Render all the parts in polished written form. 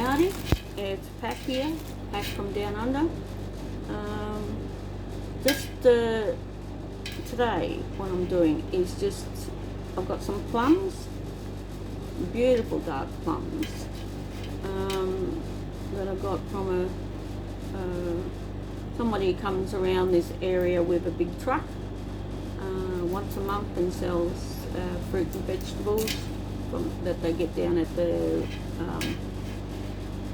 howdy, it's Pack here, Pack from down under. Today what I'm doing is I've got some plums, beautiful dark plums, that I got from somebody who comes around this area with a big truck once a month and sells fruit and vegetables that they get down at the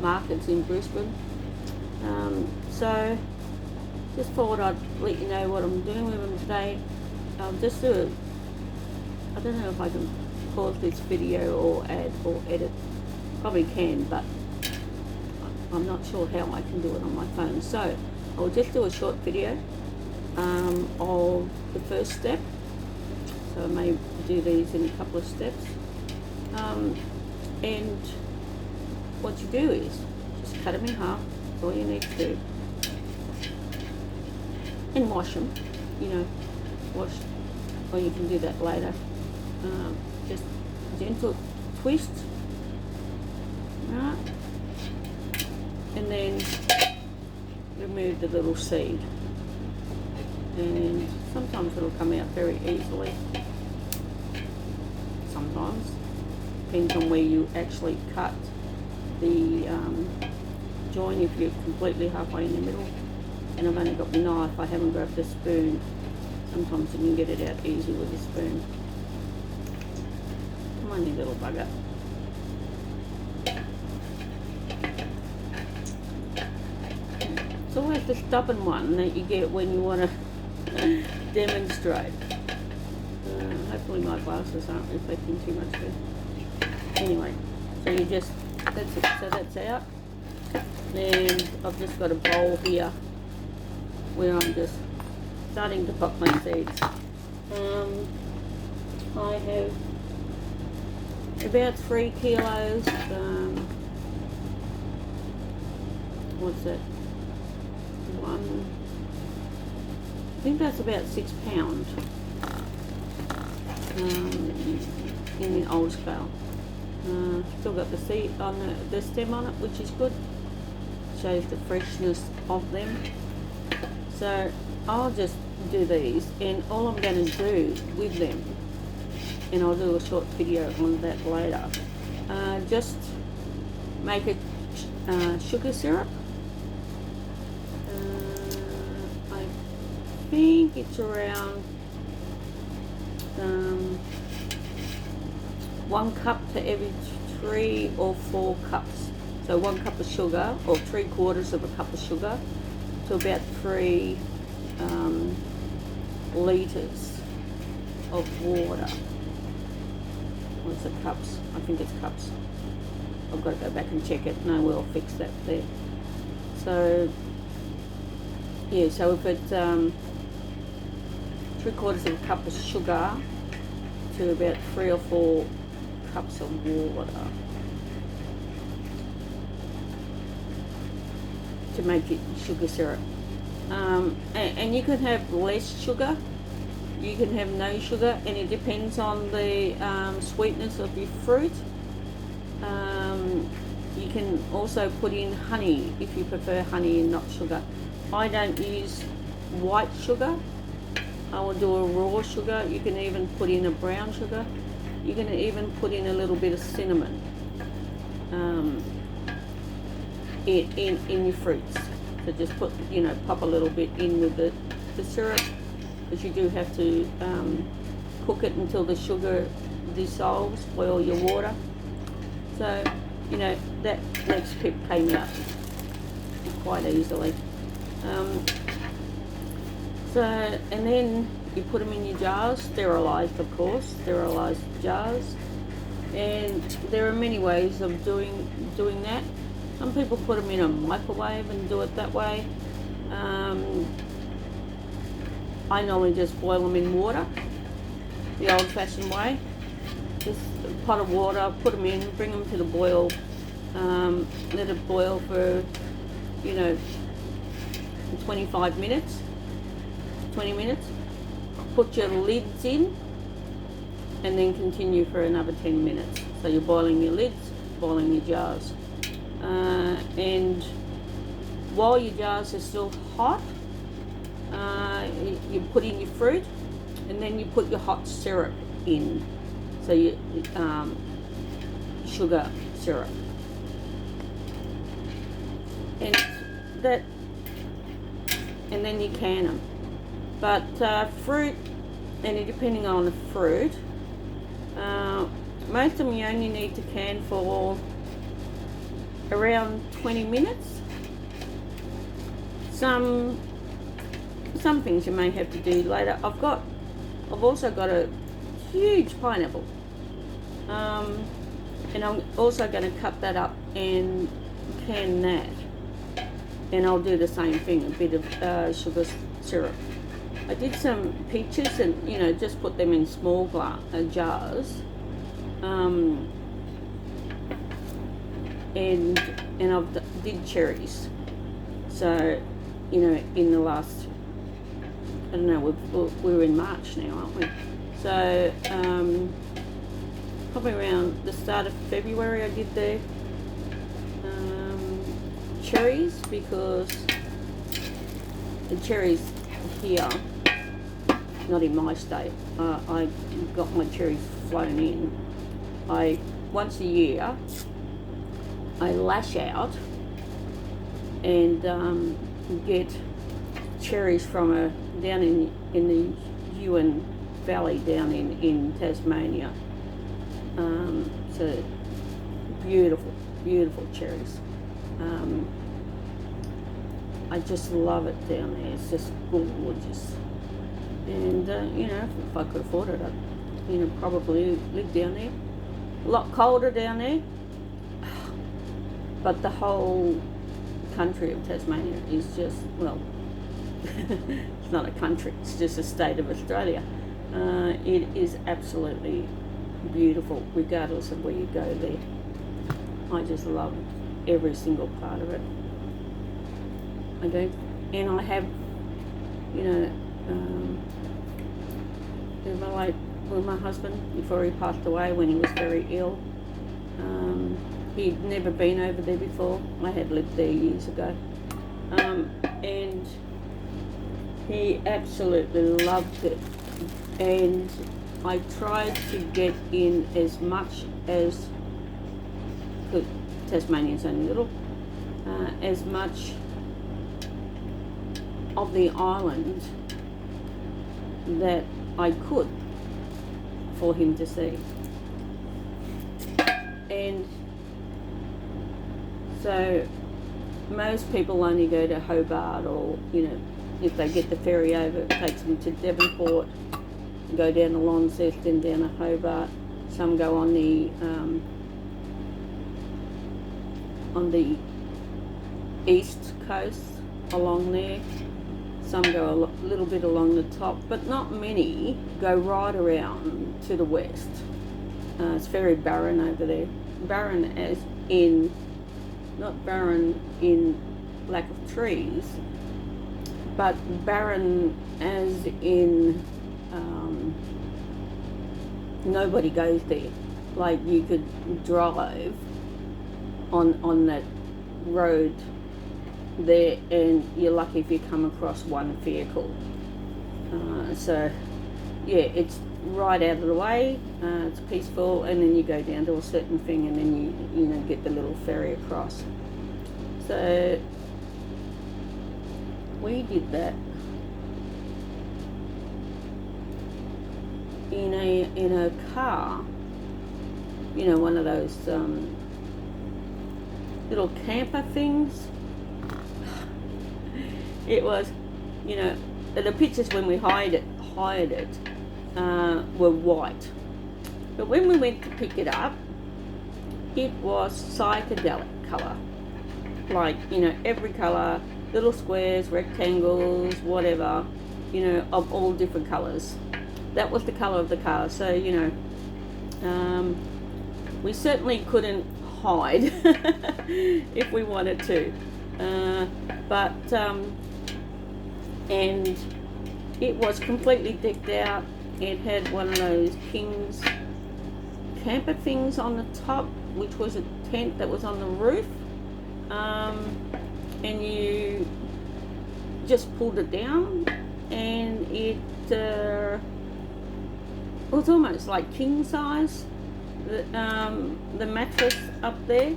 markets in Brisbane. So just thought I'd let you know what I'm doing with them today. I don't know if I can pause this video or add or edit. Probably can, but I'm not sure how I can do it on my phone. So I'll just do a short video of the first step. So I may do these in a couple of steps. And what you do is just cut them in half. That's all you need to do. And wash them, wash, or you can do that later. Just gentle twist, right, and then remove the little seed. And sometimes it'll come out very easily. Sometimes depends on where you actually cut the join. If you're completely halfway in the middle, and I've only got my knife, I haven't grabbed a spoon. Sometimes you can get it out easy with a spoon. Come on, you little bugger. It's always the stubborn one that you get when you want to demonstrate. Hopefully my glasses aren't reflecting too much there. Anyway, so that's it. So that's out. And I've just got a bowl here where I'm just starting to pop my seeds. I have about 3 kilos. What's that? I think that's about 6 pounds in the old scale. Still got the seed on the stem on it, which is good. Shows the freshness of them. So I'll just do these, and all I'm going to do with them, and I'll do a short video on that later, just make a sugar syrup. I think it's around 1 cup to every 3 or 4 cups. So 1 cup of sugar, or 3/4 of a cup of sugar, to about 3 litres of water. What's it, cups? I think it's cups. I've got to go back and check it. No, we'll fix that there. So yeah, so if it's 3/4 of a cup of sugar to about 3 or 4 cups of water to make it sugar syrup. And you can have less sugar, you can have no sugar, and it depends on the sweetness of your fruit. You can also put in honey if you prefer honey and not sugar. I don't use white sugar. I will do a raw sugar. You can even put in a brown sugar. You can even put in a little bit of cinnamon in your fruits. So just pop a little bit in with the syrup, because you do have to cook it until the sugar dissolves, boil your water. So, that makes pip came out quite easily. And then you put them in your jars, sterilised of course, sterilised jars. And there are many ways of doing that. Some people put them in a microwave and do it that way. I normally just boil them in water, the old-fashioned way. Just a pot of water, put them in, bring them to the boil, let it boil for, 25 minutes, 20 minutes. Put your lids in, and then continue for another 10 minutes. So you're boiling your lids, boiling your jars. and while your jars are still hot, you put in your fruit, and then you put your hot syrup in. So you sugar syrup, and that, and then you can them. But fruit, and depending on the fruit, most of them you only need to can for around 20 minutes. Some things you may have to do later. I've also got a huge pineapple, and I'm also going to cut that up and can that, and I'll do the same thing, a bit of sugar syrup. I did some peaches and just put them in small jars, and I've did cherries. So in the last, I don't know, we're in March now, aren't we? So probably around the start of February I did the cherries, because the cherries here, not in my state, I got my cherries flown in. Once a year I lash out and get cherries from down in the Huon Valley down in Tasmania. So beautiful cherries. I just love it down there. It's just gorgeous. And if I could afford it, I'd probably live down there. A lot colder down there, but the whole country of Tasmania is just, well, it's not a country, it's just a state of Australia. It is absolutely beautiful regardless of where you go there. I just love every single part of it. I do. And I have, with my husband, before he passed away, when he was very ill, he'd never been over there before. I had lived there years ago. And he absolutely loved it. And I tried to get in as much as, because Tasmania's only little, as much of the island that I could for him to see. And so most people only go to Hobart, or if they get the ferry over, it takes them to Devonport, go down to Launceston, then down to Hobart. Some go on the east coast along there. Some go a little bit along the top, but not many go right around to the west. It's very barren over there. Barren as in, not barren in lack of trees, but barren as in nobody goes there. Like, you could drive on that road there and you're lucky if you come across one vehicle. So yeah, it's right out of the way, it's peaceful, and then you go down to a certain thing, and then you get the little ferry across. So we did that in a car, one of those little camper things. It was, the pictures when we hired it were white, but when we went to pick it up, it was psychedelic colour, like every colour, little squares, rectangles, whatever, of all different colours. That was the colour of the car. So we certainly couldn't hide if we wanted to, but and it was completely decked out. It had one of those King's camper things on the top, which was a tent that was on the roof, and you just pulled it down, and it was almost like king size, the mattress up there.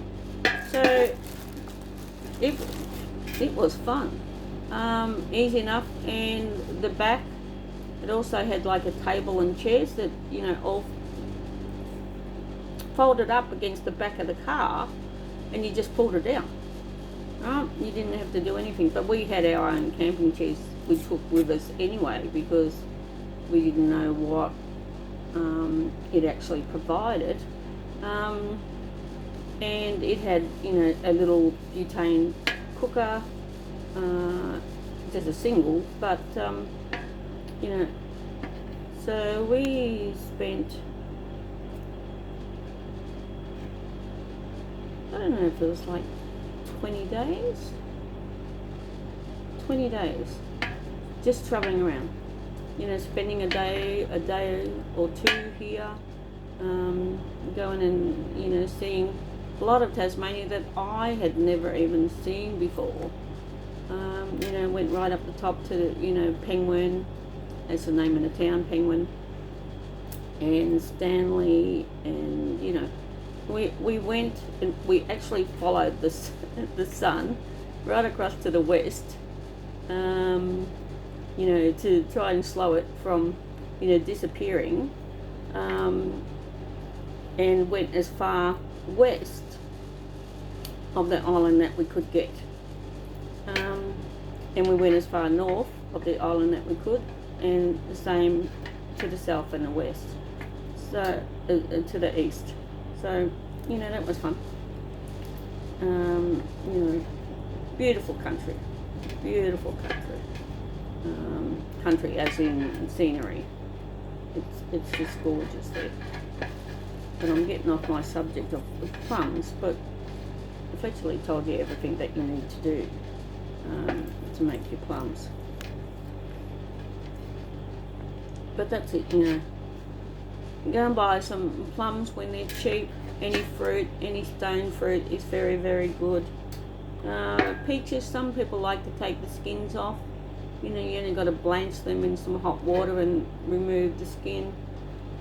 So it was fun, easy enough. And the back, it also had like a table and chairs that, you know, all folded up against the back of the car, and you just pulled it down. Right? You didn't have to do anything. But we had our own camping chairs we took with us anyway, because we didn't know what it actually provided. And it had, you know, a little butane cooker, just a single, but you know, so we spent, I don't know if it was like 20 days just traveling around, you know, spending a day or two here, going and, you know, seeing a lot of Tasmania that I had never even seen before. You know, went right up the top to, you know, Penguin, that's the name of the town, Penguin, and Stanley, and, you know, we went and we actually followed the sun right across to the west, you know, to try and slow it from, you know, disappearing, and went as far west of the island that we could get, and we went as far north of the island that we could, and the same to the south and the west, so to the east. So, you know, that was fun. You know, beautiful country, country as in scenery. It's just gorgeous there. But I'm getting off my subject of plums, but I've actually told you everything that you need to do to make your plums. But that's it, you know. Go and buy some plums when they're cheap. Any fruit, any stone fruit is very, very good. Peaches, some people like to take the skins off. You know, you only got to blanch them in some hot water and remove the skin.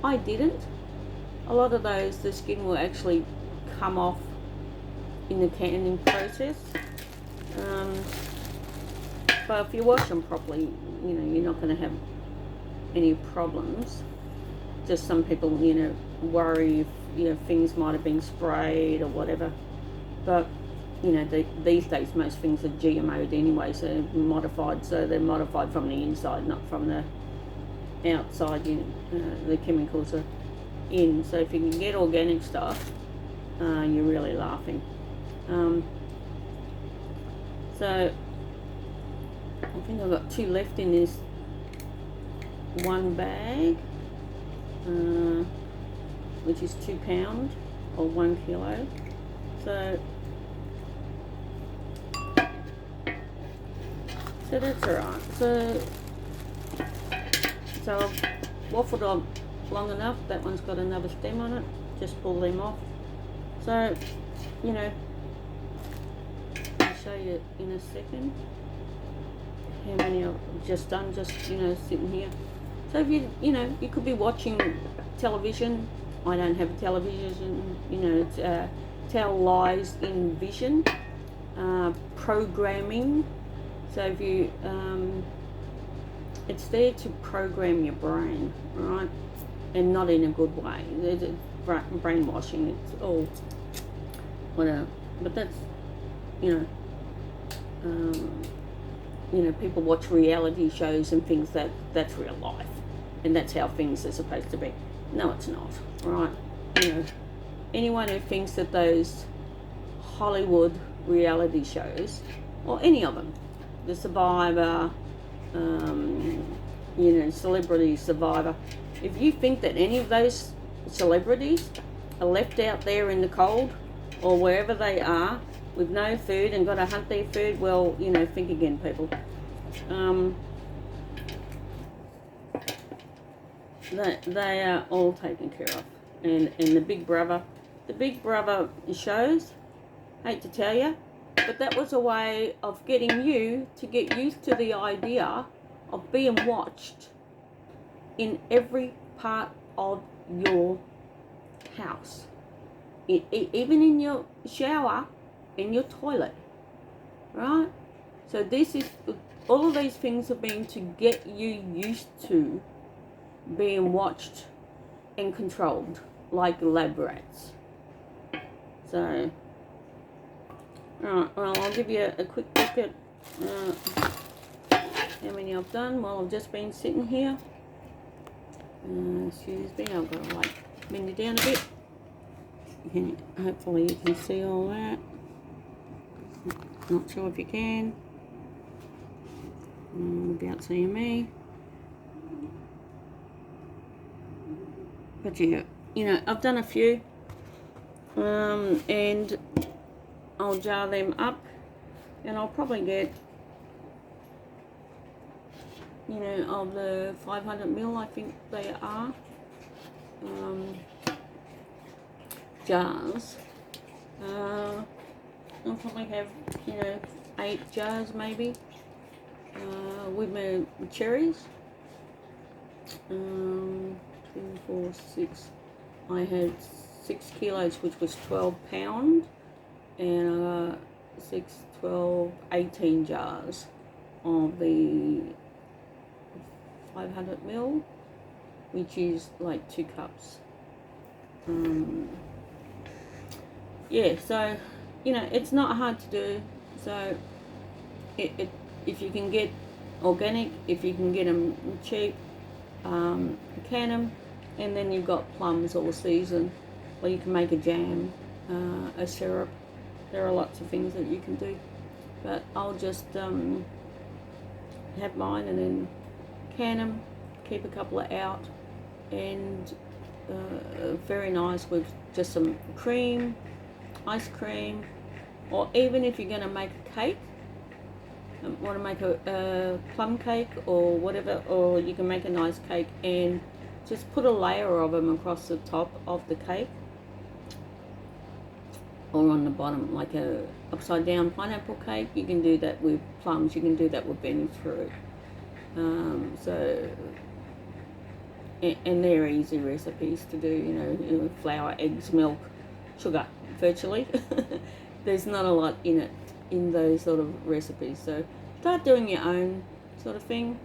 I didn't. A lot of those, the skin will actually come off in the canning process. But if you wash them properly, you know, you're not going to have any problems. Just some people, you know, worry if, you know, things might have been sprayed or whatever. But, you know, these days most things are GMO'd anyway, so modified. So they're modified from the inside, not from the outside. You know, the chemicals are in. So if you can get organic stuff, you're really laughing. So I think I've got 2 left in this one bag, which is £2 or 1 kilo. So that's alright. So I've waffled on long enough. That one's got another stem on it. Just pull them off. So, you know, I'll show you in a second how many I've just done, just, you know, sitting here. So if you know, you could be watching television. I don't have a television, you know, it's tell lies in vision, programming. So if you, it's there to program your brain, right? And not in a good way. It's brainwashing, it's all whatever. But that's, you know, people watch reality shows and things that's real life, and that's how things are supposed to be. No, it's not, right? You know, anyone who thinks that those Hollywood reality shows, or any of them, The Survivor, you know, Celebrity Survivor, if you think that any of those celebrities are left out there in the cold or wherever they are with no food and got to hunt their food, well, you know, think again, people. They are all taken care of. And the Big Brother shows, hate to tell you, But that was a way of getting you to get used to the idea of being watched in every part of your house. Even in your shower, in your toilet, right? So this is, all of these things have been to get you used to being watched and controlled like lab rats. So, alright, well, I'll give you a quick look at how many I've done while I've just been sitting here. Excuse me, I've got to like bend it down a bit. Hopefully you can see all that. Not sure if you can. Without seeing me. But yeah, you know, I've done a few. And I'll jar them up. And I'll probably get, you know, of the 500 ml, I think they are, jars. I'll probably have, you know, 8 jars maybe, with my cherries. 2, 4, 6. I had 6 kilos, which was 12 pounds, and 6, 12, 18 jars of the 500 ml, which is like 2 cups. Yeah, so, you know, it's not hard to do. So if you can get organic, if you can get them cheap, can them, and then you've got plums all season, or you can make a jam, a syrup. There are lots of things that you can do, but I'll just have mine and then can them, keep a couple out, and very nice with just some cream, ice cream, or even if you're going to make a cake, want to make a plum cake or whatever, or you can make a nice cake and just put a layer of them across the top of the cake, or on the bottom, like a upside down pineapple cake. You can do that with plums, you can do that with Benny fruit. So, and they're easy recipes to do, you know, flour, eggs, milk, sugar, virtually. There's not a lot in it, in those sort of recipes. So start doing your own sort of thing,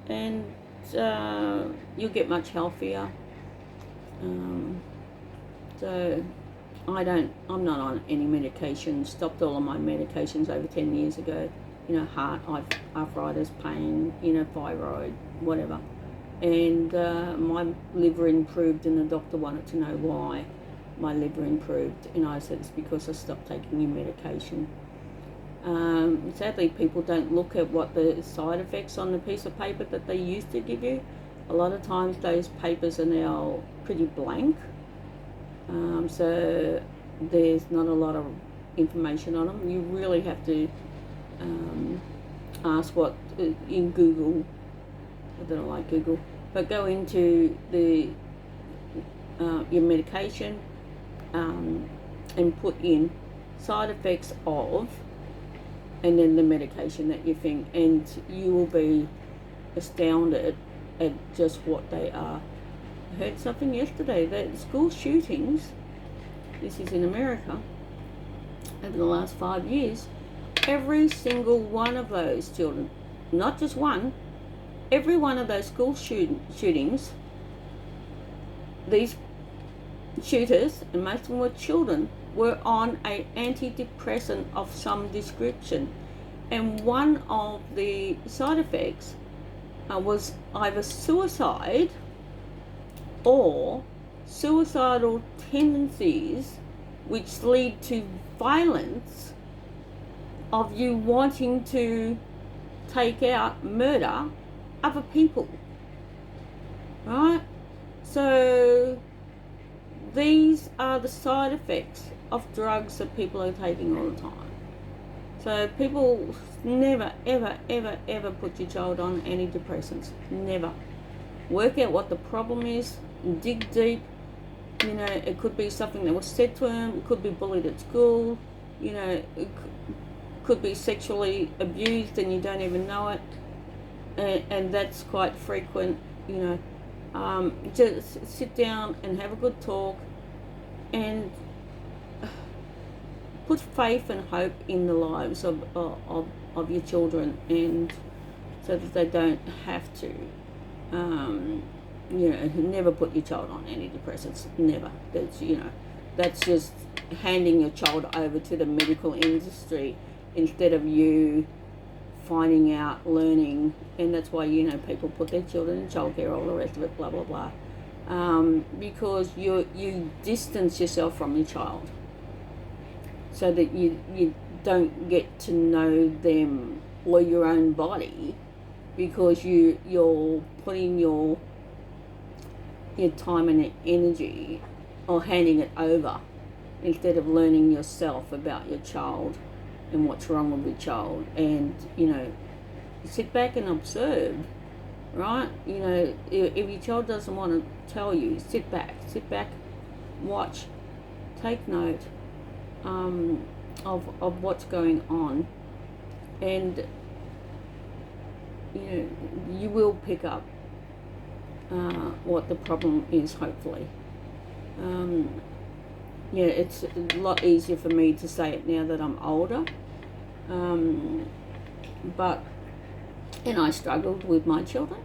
and you'll get much healthier. So I'm not on any medication. Stopped all of my medications over 10 years ago. You know, heart, arthritis, pain, you know, thyroid, whatever. And my liver improved, and the doctor wanted to know why my liver improved. And I said, it's because I stopped taking your medication. Sadly, people don't look at what the side effects on the piece of paper that they used to give you. A lot of times those papers are now pretty blank. So there's not a lot of information on them. You really have to ask what in Google. I don't like Google, but go into the your medication and put in side effects of, and then the medication that you think, and you will be astounded at just what they are. I heard something yesterday that school shootings, this is in America, over the last 5 years, every single one of those children, not just one, every one of those school shootings, these shooters, and most of them were children, were on an antidepressant of some description. And one of the side effects was either suicide or suicidal tendencies, which lead to violence of you wanting to take out, murder other people, right? So these are the side effects of drugs that people are taking all the time. So people never, ever, ever, ever put your child on antidepressants. Never. Work out what the problem is, dig deep. You know, it could be something that was said to him, it could be bullied at school, you know, could be sexually abused and you don't even know it, and that's quite frequent, you know. Just sit down and have a good talk and put faith and hope in the lives of your children, and so that they don't have to, you know, never put your child on antidepressants. Never. That's just handing your child over to the medical industry instead of you finding out, learning, and that's why, you know, people put their children in childcare, all the rest of it, blah blah blah, because you distance yourself from your child, so that you don't get to know them or your own body, because you're putting your time and energy, or handing it over, instead of learning yourself about your child and what's wrong with your child. And, you know, sit back and observe, right? You know, if your child doesn't want to tell you, sit back, watch, take note of what's going on, and, you know, you will pick up what the problem is, hopefully. Yeah, it's a lot easier for me to say it now that I'm older, but, and I struggled with my children,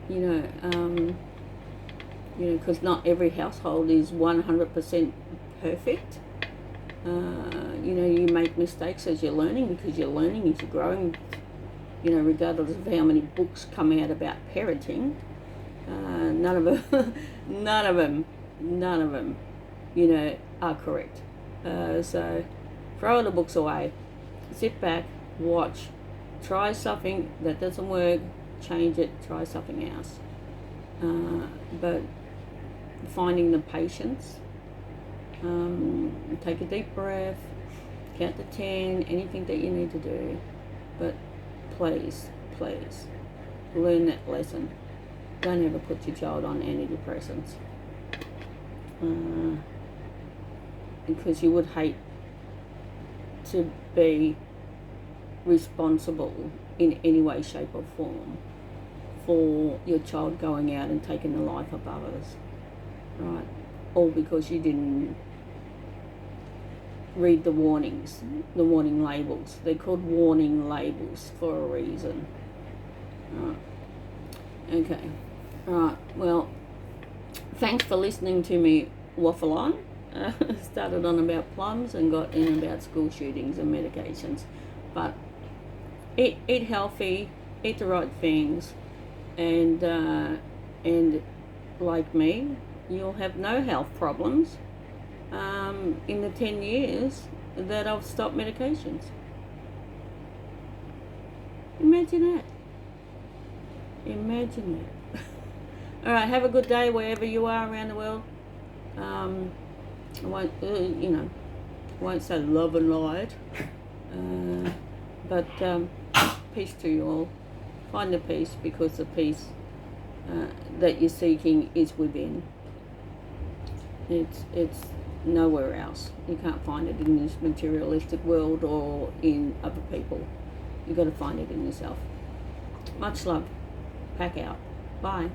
you know, because not every household is 100% perfect. You know, you make mistakes as you're learning, because you're learning as you're growing, you know, regardless of how many books come out about parenting. None of them, you know, are correct. So throw all the books away, sit back, watch, try something that doesn't work, change it, try something else. But finding the patience, take a deep breath, count to 10, anything that you need to do, but please learn that lesson. Don't ever put your child on antidepressants, because you would hate to be responsible in any way, shape or form for your child going out and taking the life of others, right? All because you didn't read the warnings, the warning labels. They're called warning labels for a reason. Right. Okay. Right. Well, thanks for listening to me waffle on. Started on about plums and got in about school shootings and medications. But eat healthy, eat the right things, and like me, you'll have no health problems in the 10 years that I've stopped medications. Imagine that. All right, have a good day wherever you are around the world. I won't, won't say love and light, but peace to you all. Find the peace, because the peace that you're seeking is within. It's nowhere else. You can't find it in this materialistic world or in other people. You've got to find it in yourself. Much love. Pack out. Bye.